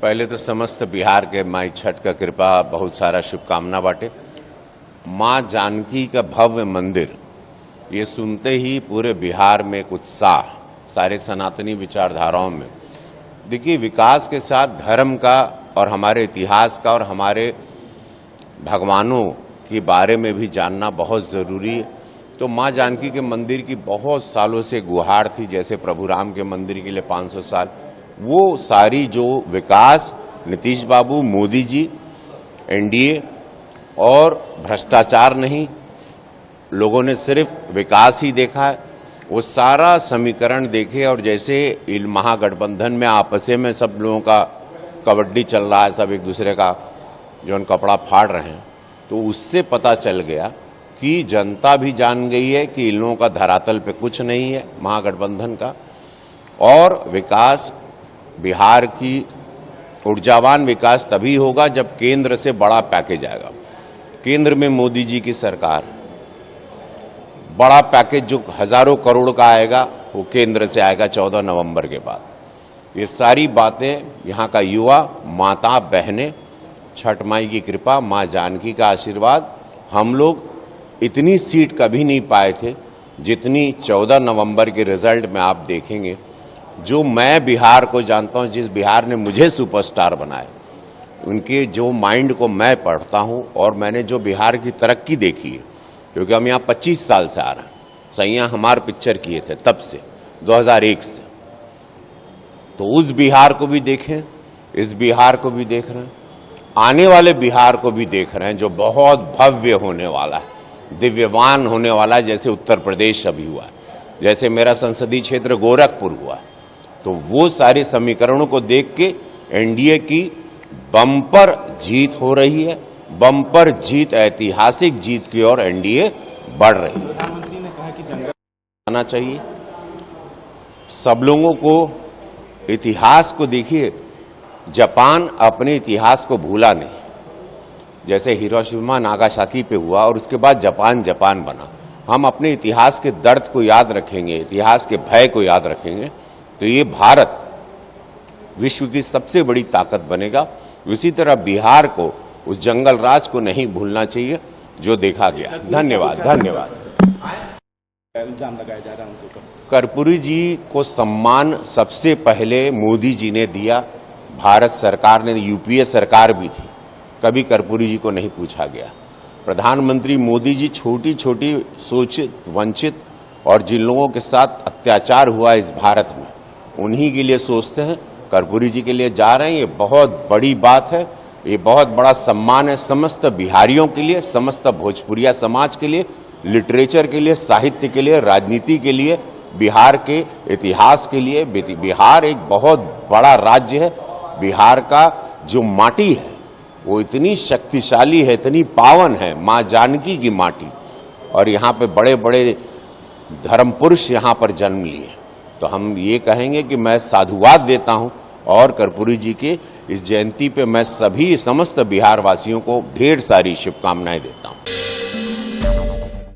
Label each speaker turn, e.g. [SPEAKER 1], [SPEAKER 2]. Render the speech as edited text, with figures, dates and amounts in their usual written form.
[SPEAKER 1] पहले तो समस्त बिहार के माई छठ का कृपा बहुत सारा शुभकामना बाटे। माँ जानकी का भव्य मंदिर ये सुनते ही पूरे बिहार में एक उत्साह, सारे सनातनी विचारधाराओं में। देखिए, विकास के साथ धर्म का और हमारे इतिहास का और हमारे भगवानों के बारे में भी जानना बहुत ज़रूरी है। तो माँ जानकी के मंदिर की बहुत सालों से गुहार थी, जैसे प्रभु राम के मंदिर के लिए 500 साल। वो सारी जो विकास नीतीश बाबू, मोदी जी, एनडीए और भ्रष्टाचार नहीं, लोगों ने सिर्फ विकास ही देखा है, वो सारा समीकरण देखे। और जैसे महागठबंधन में आपस में सब लोगों का कबड्डी चल रहा है, सब एक दूसरे का जो कपड़ा फाड़ रहे हैं, तो उससे पता चल गया कि जनता भी जान गई है कि इन लोगों का धरातल पे कुछ नहीं है महागठबंधन का। और विकास बिहार की ऊर्जावान विकास तभी होगा जब केंद्र से बड़ा पैकेज आएगा। केंद्र में मोदी जी की सरकार, बड़ा पैकेज जो हजारों करोड़ का आएगा वो केंद्र से आएगा 14 नवंबर के बाद। ये सारी बातें यहाँ का युवा, माता बहनें, छठ माई की कृपा, माँ जानकी का आशीर्वाद, हम लोग इतनी सीट कभी नहीं पाए थे जितनी 14 नवंबर के रिजल्ट में आप देखेंगे। जो मैं बिहार को जानता हूं, जिस बिहार ने मुझे सुपरस्टार बनाया, उनके जो माइंड को मैं पढ़ता हूं और मैंने जो बिहार की तरक्की देखी है, क्योंकि हम यहाँ 25 साल से आ रहे हैं, सैया हमार पिक्चर किए थे तब से 2001 से, तो उस बिहार को भी देखें, इस बिहार को भी देख रहे हैं, आने वाले बिहार को भी देख रहे हैं जो बहुत भव्य होने वाला है, दिव्यवान होने वाला है। जैसे उत्तर प्रदेश अभी हुआ है, जैसे मेरा संसदीय क्षेत्र गोरखपुर हुआ है। तो वो सारे समीकरणों को देख के एनडीए की बम्पर जीत हो रही है, बम्पर जीत, ऐतिहासिक जीत की ओर एनडीए बढ़ रही है।
[SPEAKER 2] प्रधानमंत्री ने कहा कि जंगल
[SPEAKER 1] आना चाहिए सब लोगों को। इतिहास को देखिए, जापान अपने इतिहास को भूला नहीं। जैसे हिरोशिमा नागासाकी पे हुआ और उसके बाद जापान बना। हम अपने इतिहास के दर्द को याद रखेंगे, इतिहास के भय को याद रखेंगे, तो ये भारत विश्व की सबसे बड़ी ताकत बनेगा। उसी तरह बिहार को, उस जंगल राज को नहीं भूलना चाहिए जो देखा गया। धन्यवाद।
[SPEAKER 2] इल्जाम लगाया जा रहा है उनके ऊपर।
[SPEAKER 1] कर्पूरी जी को सम्मान सबसे पहले मोदी जी ने दिया, भारत सरकार ने, यूपीए सरकार भी थी, कभी कर्पूरी जी को नहीं पूछा गया। प्रधानमंत्री मोदी जी छोटी छोटी शोषित, वंचित और जिन लोगों के साथ अत्याचार हुआ इस भारत में, उन्हीं के लिए सोचते हैं। कर्पूरी जी के लिए जा रहे हैं, ये बहुत बड़ी बात है, ये बहुत बड़ा सम्मान है समस्त बिहारियों के लिए, समस्त भोजपुरिया समाज के लिए, लिटरेचर के लिए, साहित्य के लिए, राजनीति के लिए, बिहार के इतिहास के लिए। बिहार एक बहुत बड़ा राज्य है। बिहार का जो माटी है वो इतनी शक्तिशाली है, इतनी पावन है, माँ जानकी की माटी। और यहाँ पे बड़े बड़े धर्म पुरुष यहाँ पर जन्म लिए। तो हम ये कहेंगे कि मैं साधुवाद देता हूँ और कर्पूरी जी के इस जयंती पे मैं समस्त बिहार वासियों को ढेर सारी शुभकामनाएं देता हूँ।